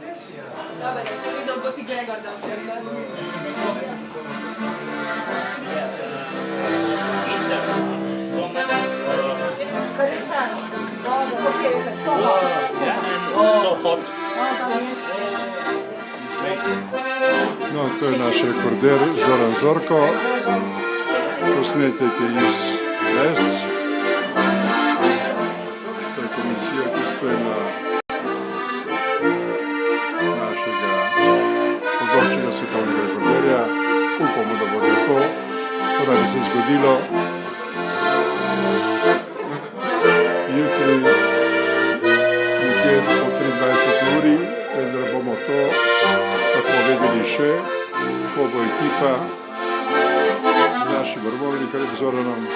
Dobar, če videl bo ti Gregor, da vse So hot. No, to je naš rekorder Zoran Zorko, posnetek je iz Lesc. To je komisija, ki spremlja našega bodočega svetovnega rekorderja. Upamo, da bo tako, to da bi se zgodilo jutri nekje po 23 uri, vendar bomo to tako vedeli še, ko bo ekipa z našim vrhovnikom Zoranom